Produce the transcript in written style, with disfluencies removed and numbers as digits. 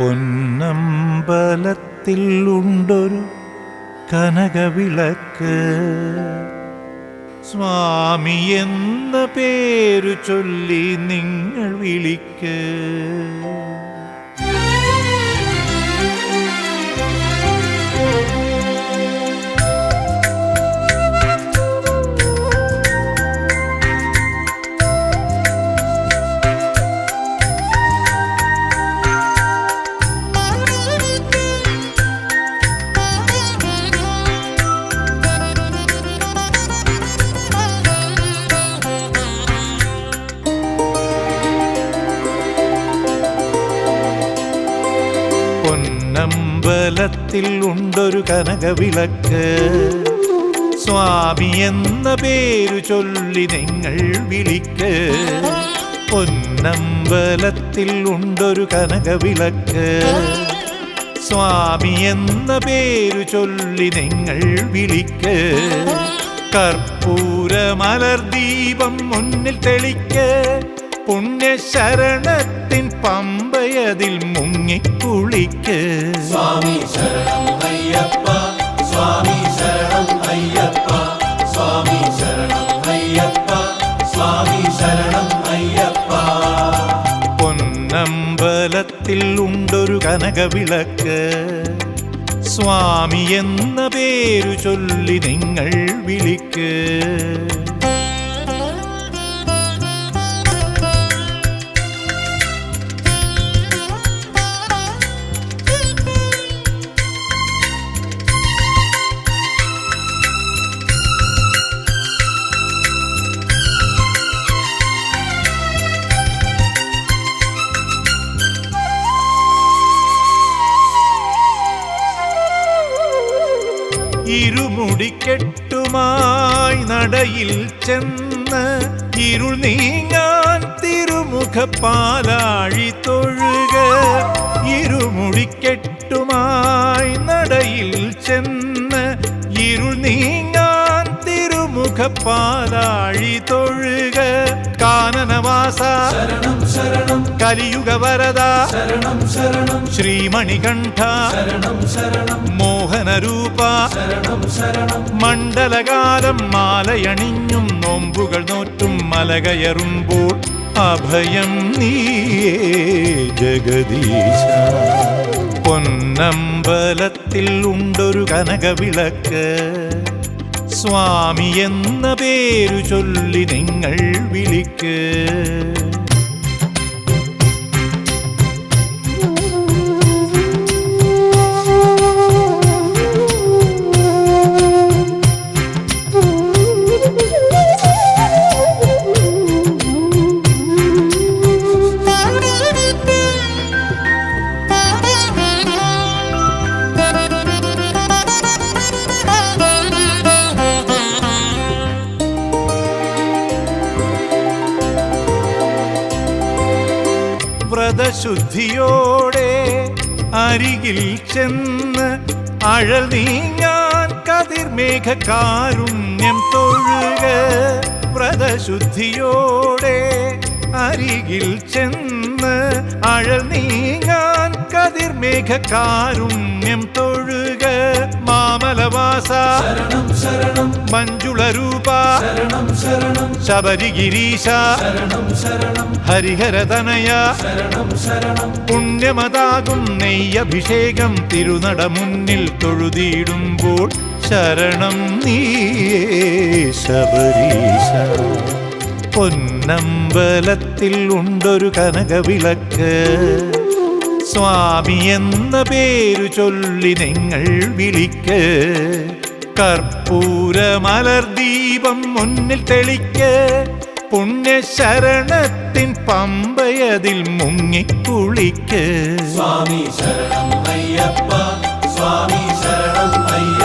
പൊന്നമ്പലത്തിൽ ഉണ്ടൊരു കനകവിളക്ക്, സ്വാമി എന്ന പേരു ചൊല്ലി നിങ്ങൾ വിളിക്ക്. പൊന്നമ്പലത്തിൽ ഉണ്ടൊരു കനകവിളക്ക്, സ്വാമി എന്ന പേരു ചൊല്ലി നിങ്ങൾ വിളിക്ക്. പൊന്നമ്പലത്തിൽ ഉണ്ടൊരു കനകവിളക്ക്, സ്വാമി എന്ന പേരു ചൊല്ലി നിങ്ങൾ വിളിക്ക്. കർപ്പൂര മലർദീപം മുന്നിൽ തെളിക്ക്, പുണ്യശരണത്തിൻ പമ്പയതിൽ മുങ്ങിക്കുളിക്ക്. സ്വാമി ശരണം അയ്യപ്പ, സ്വാമി ശരണം അയ്യപ്പ, സ്വാമി ശരണം അയ്യപ്പ, സ്വാമി ശരണം അയ്യപ്പ. പൊന്നമ്പലത്തിൽ ഉണ്ടൊരു കനകവിളക്ക്, സ്വാമി എന്ന പേരു ചൊല്ലി നിങ്ങൾ വിളിക്ക്. ഇരുമുടിക്കെട്ടുമായി നടയിൽ ചെന്ന് ഇരുൾ നീങ്ങാൻ തിരുമുഖപ്പാലാഴി തൊഴുക. ഇരുമുടിക്കെട്ടുമായി നടയിൽ ചെന്ന് ഇരുൾ നീങ്ങാൻ തിരുമുഖപ്പാലാഴി തൊഴുക. കാനനവാസ ശരണം ശരണം, കലിയുഗ വരദ ശരണം ശരണം, ശ്രീമണികണ്ഠ ശരണം ശരണം, മോഹനരൂപ ശരണം ശരണം. മണ്ഡലകാലം മാലയണിഞ്ഞും നോമ്പുകൾ നോറ്റും മലകയറുമ്പോൾ അഭയം നീയേ ജഗദീശ. പൊന്നമ്പലത്തിൽ ഉണ്ടൊരു കനകവിളക്ക്, സ്വാമി എന്ന പേരു ചൊല്ലി നിങ്ങൾ വിളിക്ക്. വ്രതശുദ്ധിയോടെ അരികിൽ ചെന്ന് അഴൽ നീങ്ങാൻ കതിർമേഘ കാരുണ്യം തൊഴുക. വ്രതശുദ്ധിയോടെ അരികിൽ ചെന്ന് അഴൽ നീങ്ങാൻ കതിർമേഘ കാരുണ്യം തൊഴുക. മാമലവാസ ശരണം ശരണം, മഞ്ജുളരൂപ ശരണം ശരണം, ശബരിഗിരീശ ശരണം ശരണം, ഹരിഹരതനയ ശരണം ശരണം. പുണ്യമതാകും നെയ്യഭിഷേകം തിരുനട മുന്നിൽ തൊഴുതിയിടുമ്പോൾ ശരണം നീയേ ശബരീശ. പൊന്നമ്പലത്തിൽ ഉണ്ടൊരു കനകവിളക്ക്, സ്വാമി എന്ന പേരു ചൊല്ലി നിങ്ങൾ വിളിക്ക്. കർപ്പൂര മലർദീപം മുന്നിൽ തെളിക്ക്, പുണ്യശരണത്തിൻ പമ്പയതിൽ മുങ്ങിക്കുളിക്ക്. സ്വാമി ശരണം അയ്യപ്പ, സ്വാമി ശരണം അയ്യപ്പ.